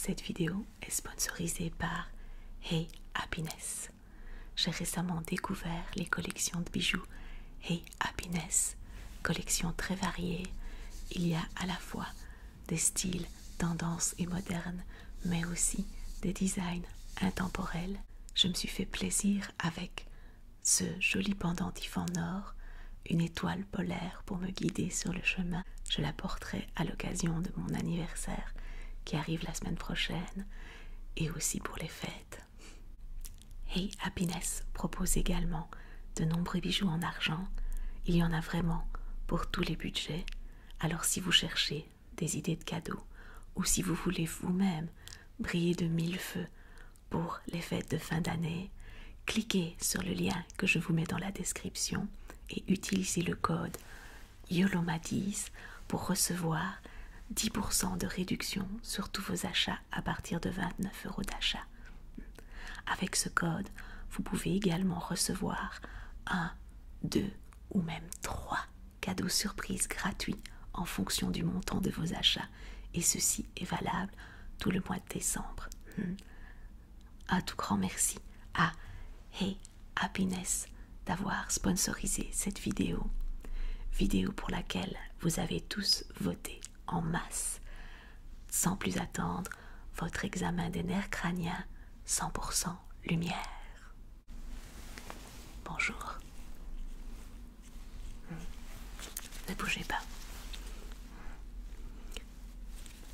Cette vidéo est sponsorisée par Hey Happiness. J'ai récemment découvert les collections de bijoux Hey Happiness, collections très variées. Il y a à la fois des styles, tendances et modernes, mais aussi des designs intemporels. Je me suis fait plaisir avec ce joli pendentif en or, une étoile polaire pour me guider sur le chemin. Je la porterai à l'occasion de mon anniversaire qui arrive la semaine prochaine et aussi pour les fêtes. Hey Happiness propose également de nombreux bijoux en argent. Il y en a vraiment pour tous les budgets. Alors si vous cherchez des idées de cadeaux ou si vous voulez vous-même briller de mille feux pour les fêtes de fin d'année, cliquez sur le lien que je vous mets dans la description et utilisez le code YOLOMA10 pour recevoir 10% de réduction sur tous vos achats à partir de 29 € d'achat. Avec ce code, vous pouvez également recevoir 1, 2 ou même 3 cadeaux surprises gratuits en fonction du montant de vos achats et ceci est valable tout le mois de décembre. Un tout grand merci à Hey Happiness d'avoir sponsorisé cette vidéo pour laquelle vous avez tous voté en masse. Sans plus attendre, votre examen des nerfs crâniens 100% lumière. Bonjour. Ne bougez pas.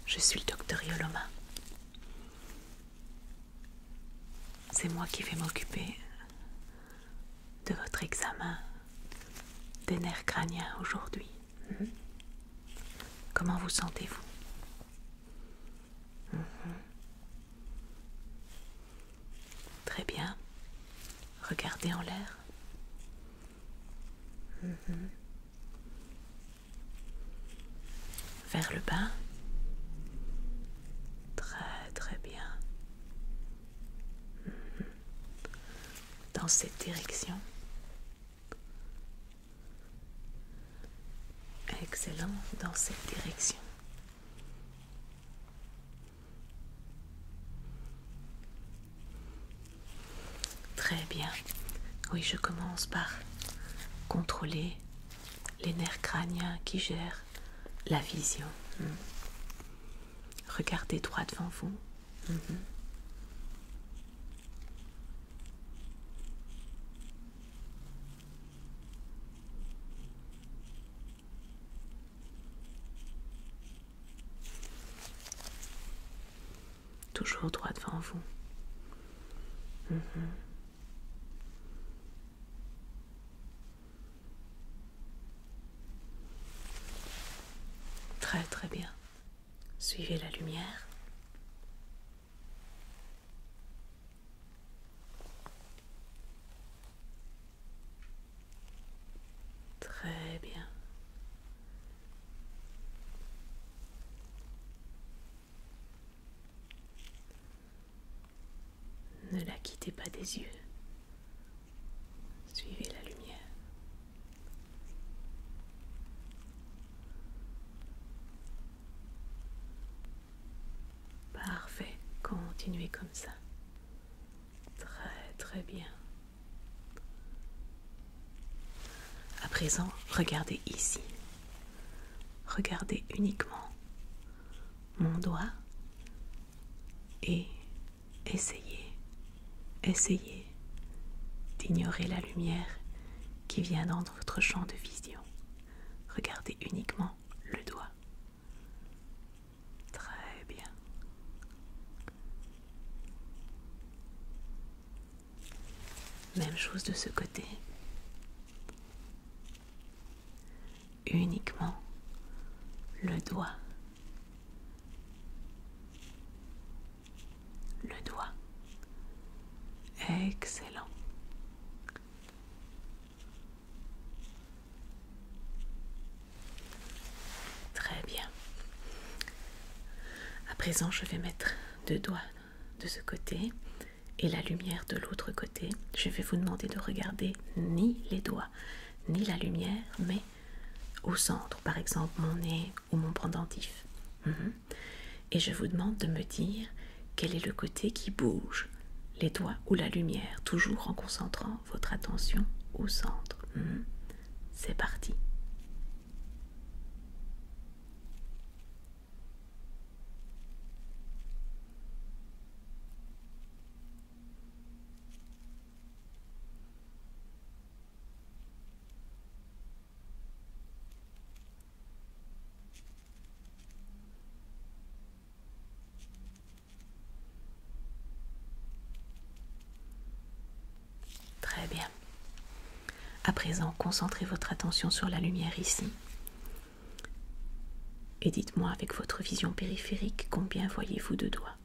Je suis le docteur Yoloma. C'est moi qui vais m'occuper de votre examen des nerfs crâniens aujourd'hui. Comment vous sentez-vous? Très bien. Regardez en l'air. Vers le bas. Très très bien. Dans cette direction. Excellent, dans cette direction. Très bien. Oui, je commence par contrôler les nerfs crâniens qui gèrent la vision. Regardez droit devant vous. Toujours droit devant vous. Très très bien. Suivez la lumière. Très bien. Ne la quittez pas des yeux. Suivez la lumière. Parfait. Continuez comme ça. Très très bien. À présent, regardez ici. Regardez uniquement mon doigt et essayez d'ignorer la lumière qui vient dans votre champ de vision. Regardez uniquement le doigt. Très bien. Même chose de ce côté. Uniquement le doigt. Le doigt. Excellent. Très bien. À présent, je vais mettre 2 doigts de ce côté et la lumière de l'autre côté. Je vais vous demander de regarder ni les doigts, ni la lumière, mais au centre, par exemple mon nez ou mon pendentif. Et je vous demande de me dire quel est le côté qui bouge, les doigts ou la lumière, toujours en concentrant votre attention au centre. C'est parti. Très bien. À présent, concentrez votre attention sur la lumière ici. Et dites-moi avec votre vision périphérique combien voyez-vous de doigts?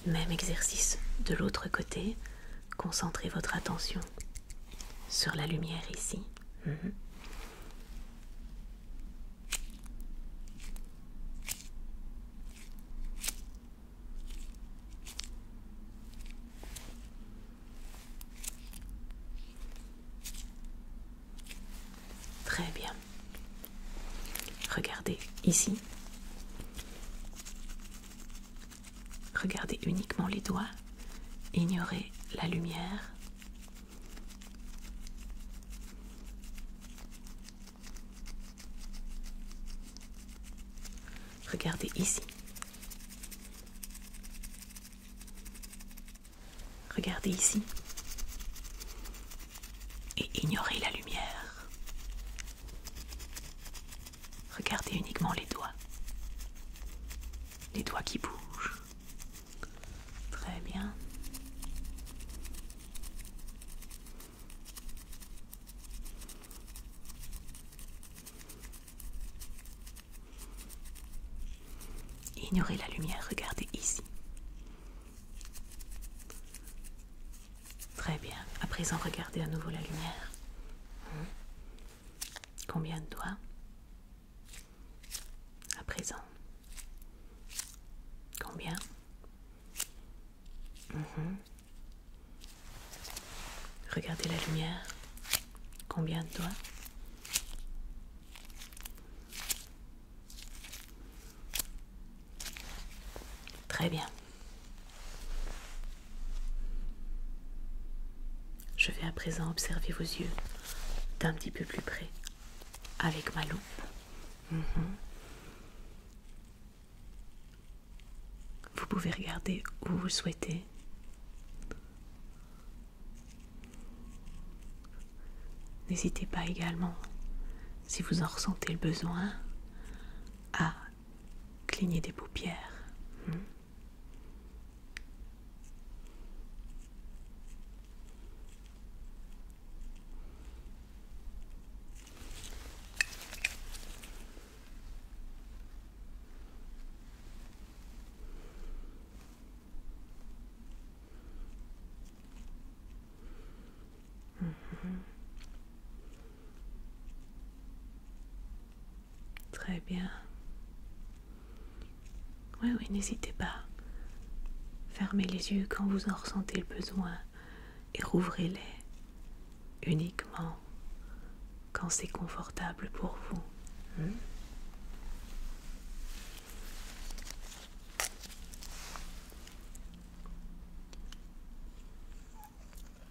Même exercice de l'autre côté. Concentrez votre attention sur la lumière ici. Très bien. Regardez ici. Regardez uniquement les doigts. Ignorez la lumière. Regardez ici. Regardez ici. Et ignorez la lumière. Regardez uniquement les doigts. Les doigts qui bougent. Très bien. Ignorez la lumière, regardez ici. Très bien. À présent, regardez à nouveau la lumière. Combien de doigts? À présent. Combien? Regardez la lumière. Combien de doigts? Très bien. Je vais à présent observer vos yeux d'un petit peu plus près avec ma loupe. Vous pouvez regarder où vous souhaitez. N'hésitez pas également, si vous en ressentez le besoin, à cligner des paupières. Très bien. Oui, n'hésitez pas. Fermez les yeux quand vous en ressentez le besoin et rouvrez-les uniquement quand c'est confortable pour vous.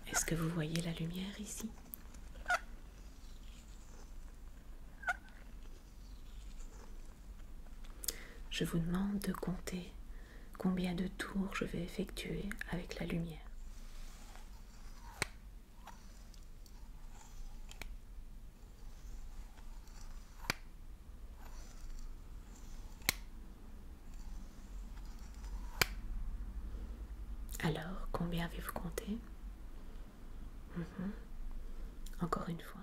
Est-ce que vous voyez la lumière ici? Je vous demande de compter combien de tours je vais effectuer avec la lumière. Alors, combien avez-vous compté? Encore une fois.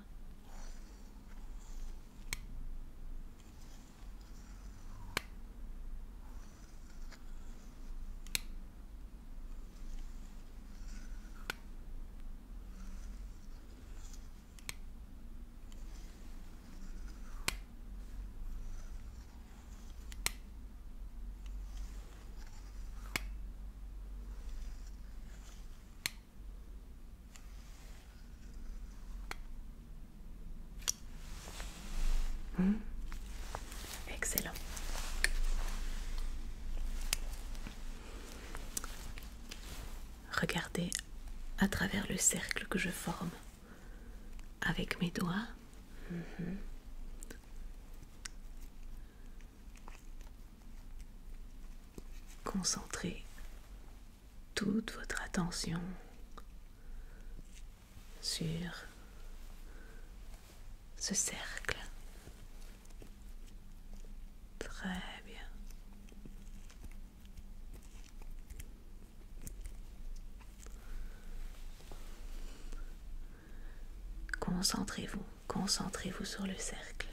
regardez à travers le cercle que je forme avec mes doigts. Concentrez toute votre attention sur ce cercle. Très bien. Concentrez-vous sur le cercle.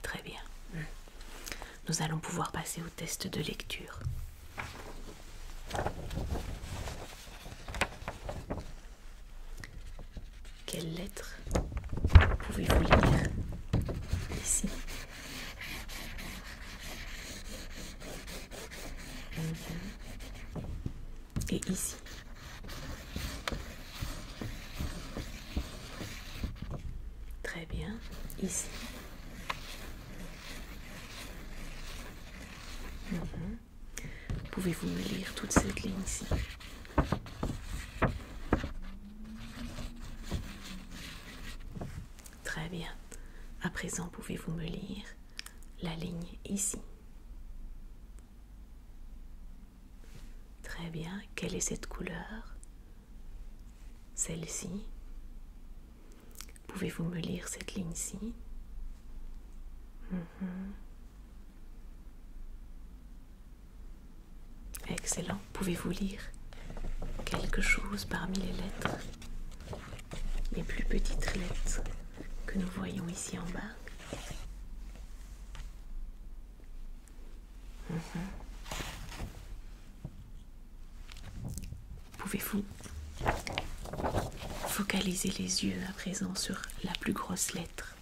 Très bien. Nous allons pouvoir passer au test de lecture. Quelle lettre pouvez-vous lire ici? Et ici? Très bien. Ici? Pouvez-vous me lire toute cette ligne ici? Très bien. À présent, pouvez-vous me lire la ligne ici? Très bien. Quelle est cette couleur? Celle-ci. Pouvez-vous me lire cette ligne-ci? Excellent. Pouvez-vous lire quelque chose parmi les lettres, les plus petites lettres que nous voyons ici en bas? Pouvez-vous focaliser les yeux à présent sur la plus grosse lettre?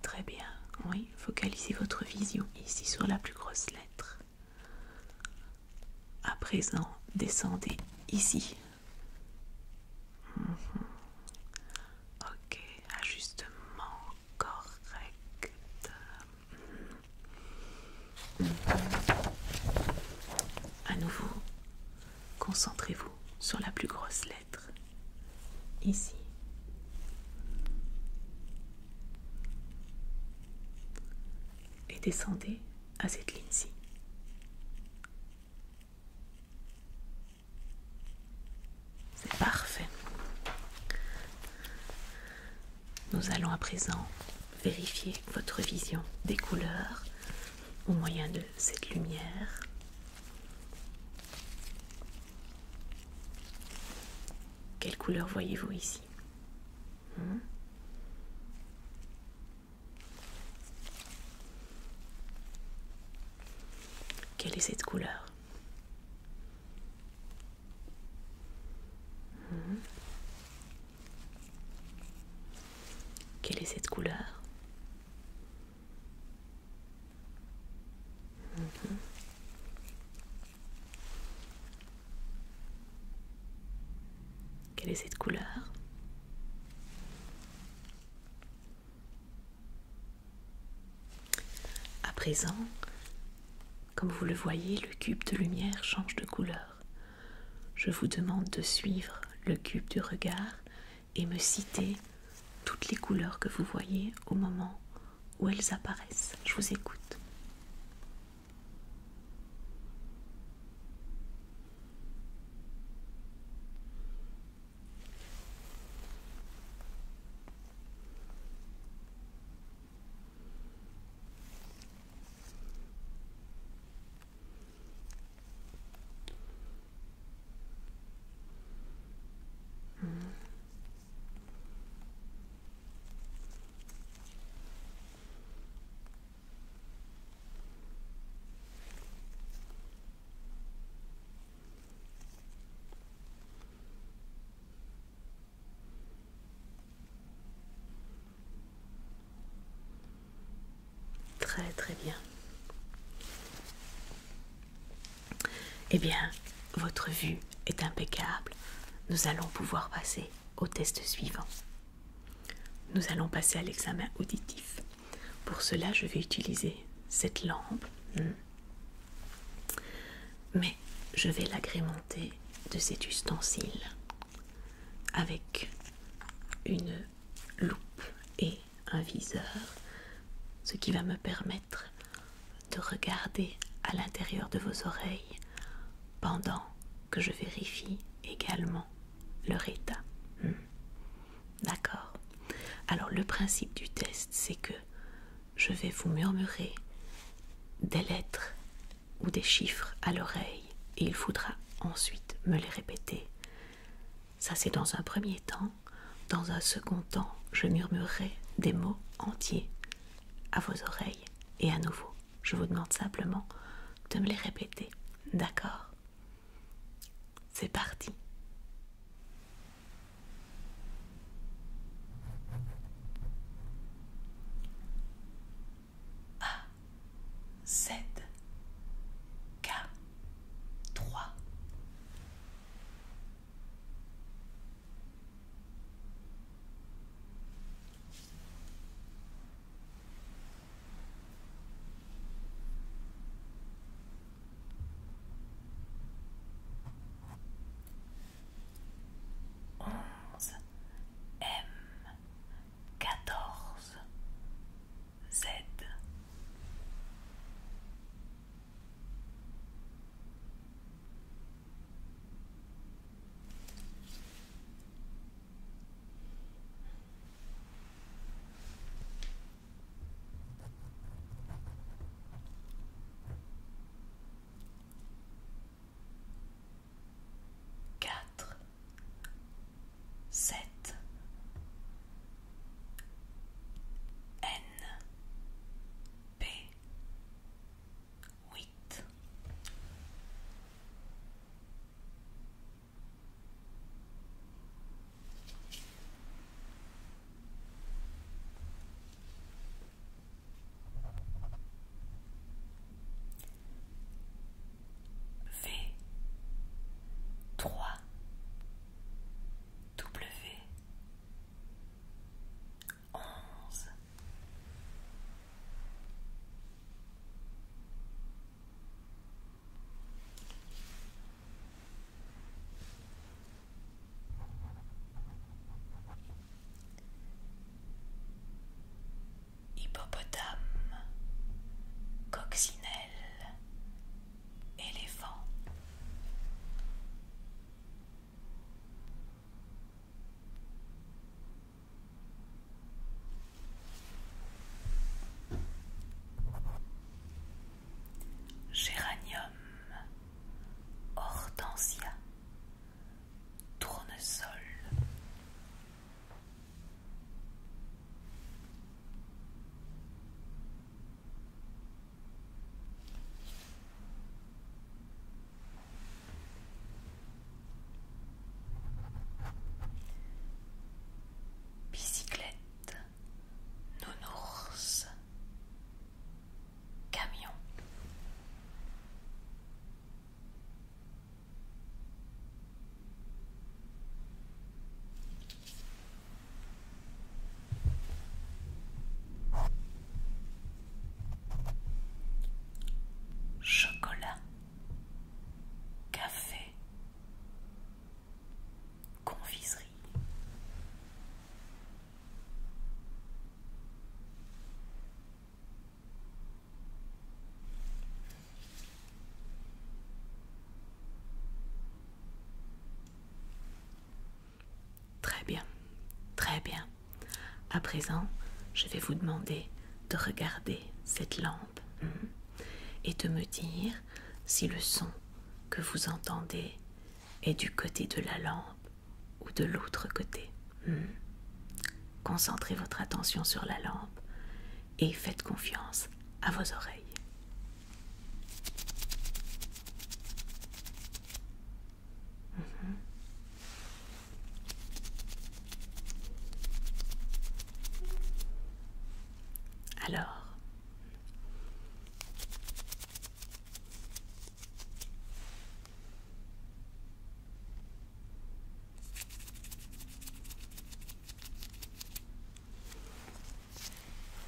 Très bien. Oui, focalisez votre vision ici sur la plus grosse lettre. À présent, descendez ici. Ok, ajustement correct. À nouveau, concentrez-vous sur la plus grosse lettre. Ici. Et descendez à cette ligne-ci. C'est parfait. Nous allons à présent vérifier votre vision des couleurs au moyen de cette lumière. Quelle couleur voyez-vous ici? Quelle est cette couleur? Quelle est cette couleur? Quelle est cette couleur? À présent, comme vous le voyez, le cube de lumière change de couleur. Je vous demande de suivre le cube du regard et me citer toutes les couleurs que vous voyez au moment où elles apparaissent. Je vous écoute. Très bien. Eh bien, votre vue est impeccable. Nous allons pouvoir passer au test suivant. nous allons passer à l'examen auditif. Pour cela, je vais utiliser cette lampe, mais je vais l'agrémenter de cet ustensile avec une loupe et un viseur, ce qui va me permettre de regarder à l'intérieur de vos oreilles pendant que je vérifie également leur état. D'accord? Alors le principe du test, c'est que je vais vous murmurer des lettres ou des chiffres à l'oreille et il faudra ensuite me les répéter. Ça, c'est dans un premier temps. Dans un second temps, je murmurerai des mots entiers à vos oreilles et à nouveau, je vous demande simplement de me les répéter. D'accord? C'est parti. A, Z, K, 3. M, 14, Z. Quatre, 7, N, P, 8. V, 3, W, 11. Hippopotame, coccinelle, éléphant. Géranium, hortensia, tournesol. Bicyclette, nounours, camion. Chocolat, café, confiserie. Très bien, très bien. À présent, je vais vous demander de regarder cette lampe et de me dire si le son que vous entendez est du côté de la lampe ou de l'autre côté. Concentrez votre attention sur la lampe et faites confiance à vos oreilles. Alors,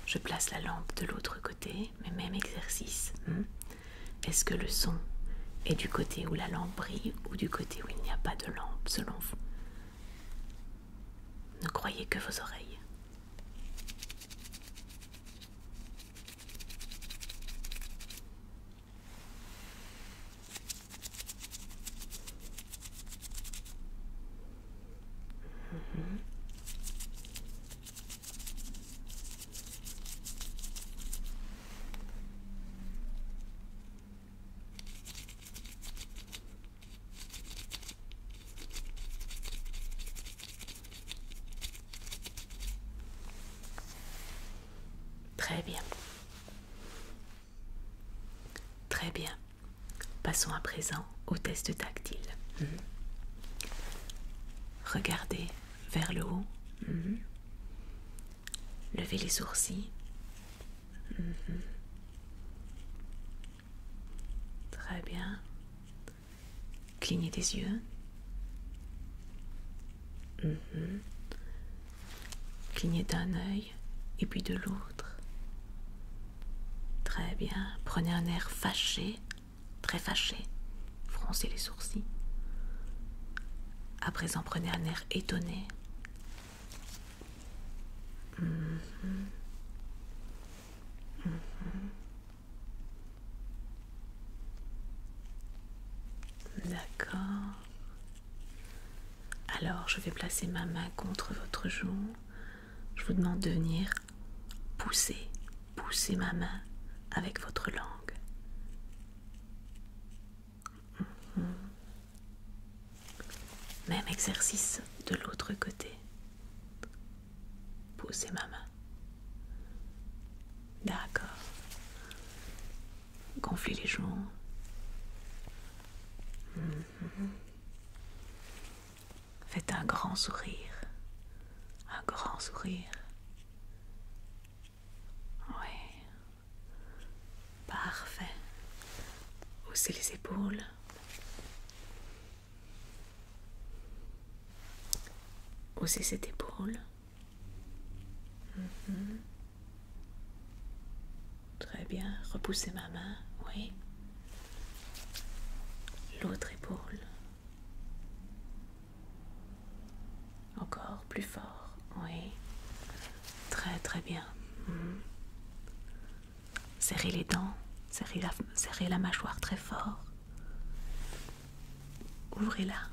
Je place la lampe de l'autre côté, mais même exercice. Est-ce que le son est du côté où la lampe brille ou du côté où il n'y a pas de lampe, selon vous? Ne croyez que vos oreilles. Très bien. Très bien. Passons à présent au test tactile. Regardez vers le haut. Levez les sourcils. Très bien. Clignez des yeux. Clignez d'un œil et puis de l'autre. Très bien. Prenez un air fâché, très fâché. Froncez les sourcils. À présent, prenez un air étonné. D'accord. Alors, je vais placer ma main contre votre joue. Je vous demande de venir pousser ma main avec votre langue. Même exercice de l'autre côté. Poussez ma main. D'accord. Gonflez les joues. Faites un grand sourire. Un grand sourire. Oui. Parfait. Haussez les épaules. Haussez cette épaule. Très bien. Repoussez ma main. Oui. L'autre épaule. Encore plus fort. Oui. Très très bien. Serrez les dents. Serrez la mâchoire très fort. Ouvrez-la.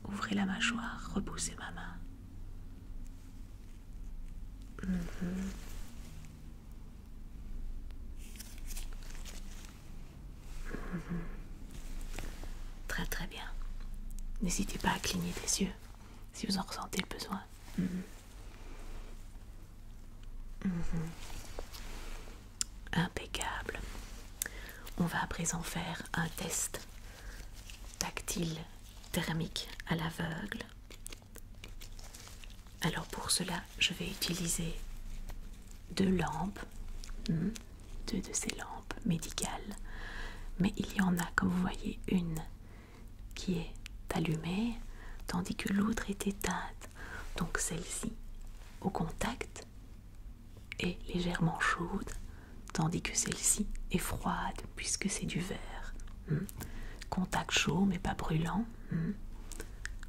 Ouvrez la mâchoire. Repoussez ma main. Très très bien. N'hésitez pas à cligner des yeux si vous en ressentez le besoin. Impeccable. On va à présent faire un test tactile thermique à l'aveugle. Alors pour cela, je vais utiliser deux lampes, deux de ces lampes médicales, mais il y en a, comme vous voyez, une qui est allumée, tandis que l'autre est éteinte. Donc celle-ci, au contact, est légèrement chaude, tandis que celle-ci est froide, puisque c'est du verre. Contact chaud, mais pas brûlant.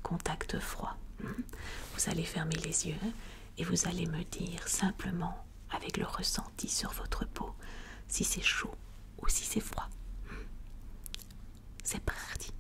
Contact froid. Vous allez fermer les yeux et vous allez me dire simplement, avec le ressenti sur votre peau, si c'est chaud ou si c'est froid. C'est parti.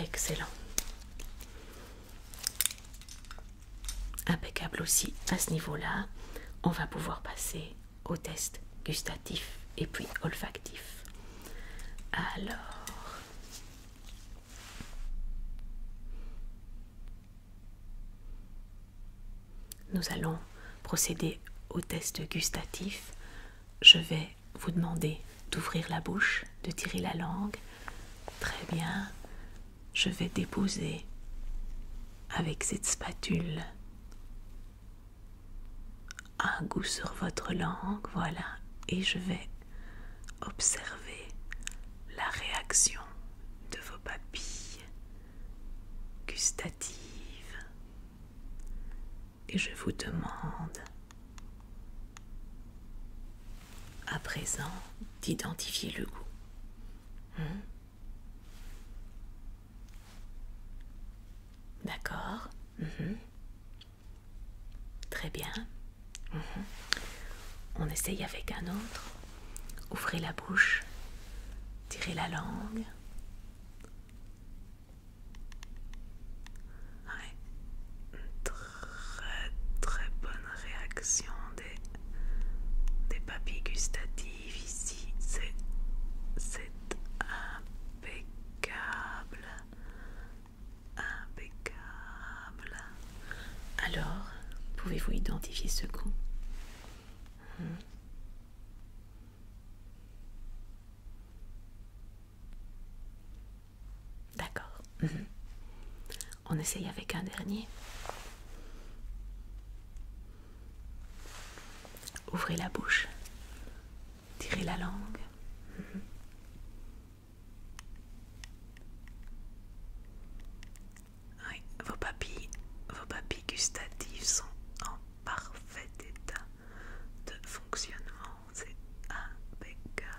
Excellent. Impeccable aussi à ce niveau-là. On va pouvoir passer au test gustatif et puis olfactif. Alors, nous allons procéder au test gustatif. Je vais vous demander d'ouvrir la bouche, de tirer la langue. Très bien. Je vais déposer avec cette spatule un goût sur votre langue, voilà, et je vais observer la réaction de vos papilles gustatives. Et je vous demande à présent d'identifier le goût. D'accord. Très bien. On essaye avec un autre. Ouvrez la bouche, tirez la langue. Ouais. Très très bonne réaction des papilles gustatives ici. C'est impeccable. Impeccable. Alors, pouvez-vous identifier ce goût? D'accord. On essaye avec un dernier. Ouvrez la bouche. Tirez la langue. Oui, vos papilles gustatives sont en parfait état de fonctionnement. C'est impeccable.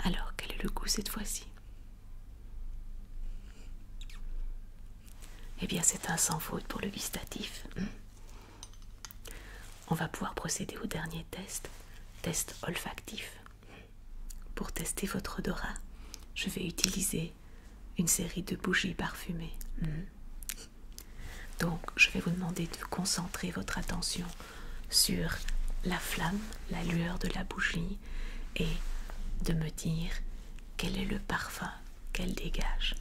Alors, quel est le goût cette fois-ci? Eh bien, c'est un sans faute pour le gustatif. On va pouvoir procéder au dernier test olfactif. Pour tester votre odorat, je vais utiliser une série de bougies parfumées. Donc, je vais vous demander de concentrer votre attention sur la flamme, la lueur de la bougie et de me dire quel est le parfum qu'elle dégage.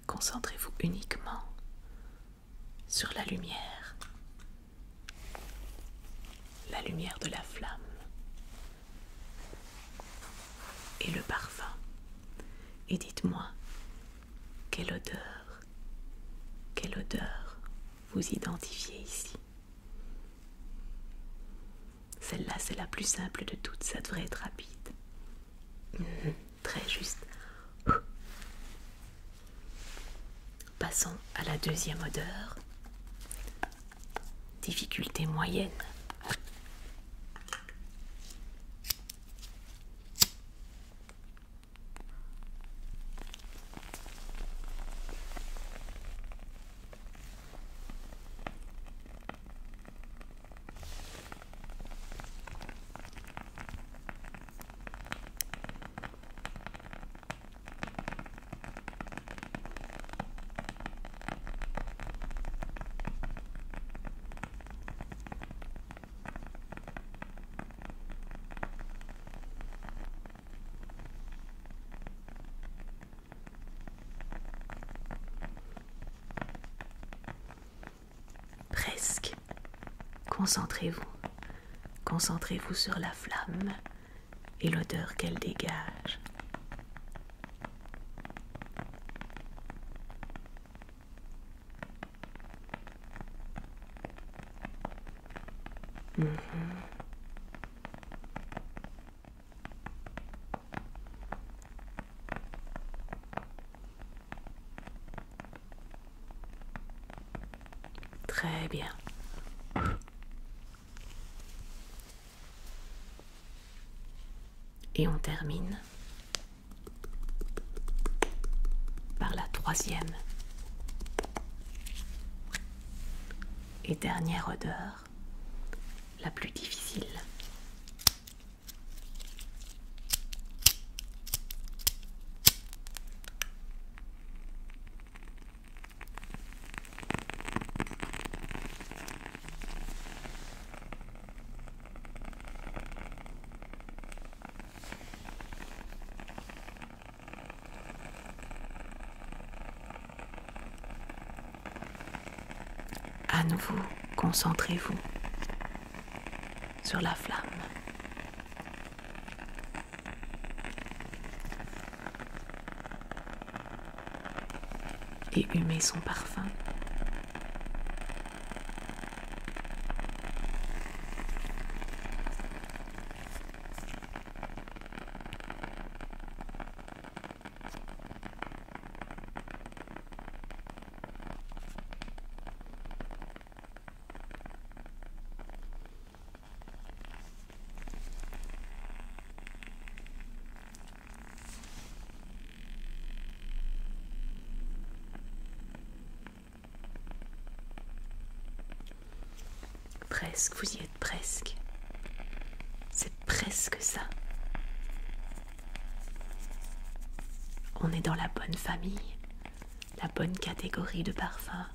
Concentrez-vous uniquement sur la lumière de la flamme et le parfum. Et dites-moi quelle odeur vous identifiez ici. Celle-là, c'est la plus simple de toutes, ça devrait être rapide. Très juste. Passons à la deuxième odeur. Difficulté moyenne. Presque. Concentrez-vous. Concentrez-vous sur la flamme et l'odeur qu'elle dégage. Très bien. Et on termine par la troisième et dernière odeur, la plus difficile. À nouveau, concentrez-vous sur la flamme. Et humez son parfum. Presque, vous y êtes presque. C'est presque ça. On est dans la bonne famille, la bonne catégorie de parfums,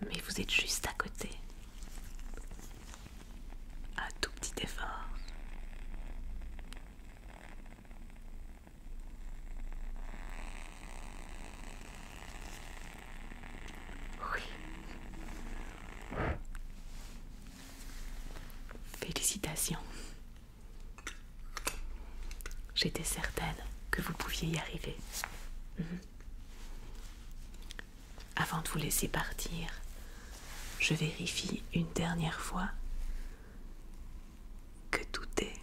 mais vous êtes juste à côté. Un tout petit effort. Oui. Félicitations. J'étais certaine que vous pouviez y arriver. Avant de vous laisser partir, je vérifie une dernière fois que tout est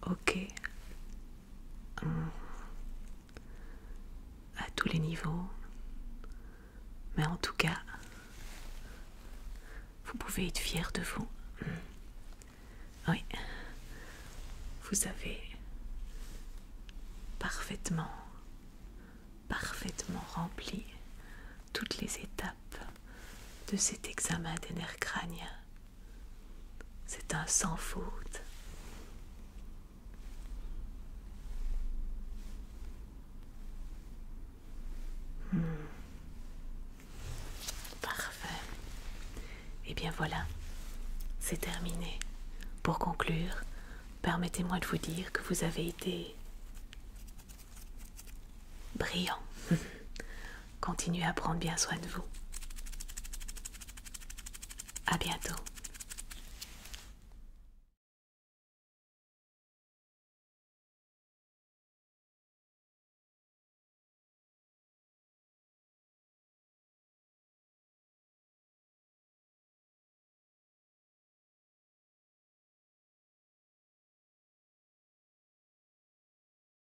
OK à tous les niveaux. Mais en tout cas, vous pouvez être fier de vous. Oui, vous avez parfaitement rempli toutes les étapes de cet examen des nerfs crâniens. C'est un sans faute. Parfait. Et bien voilà, c'est terminé. Pour conclure, permettez-moi de vous dire que vous avez été brillant. Continuez à prendre bien soin de vous. À bientôt.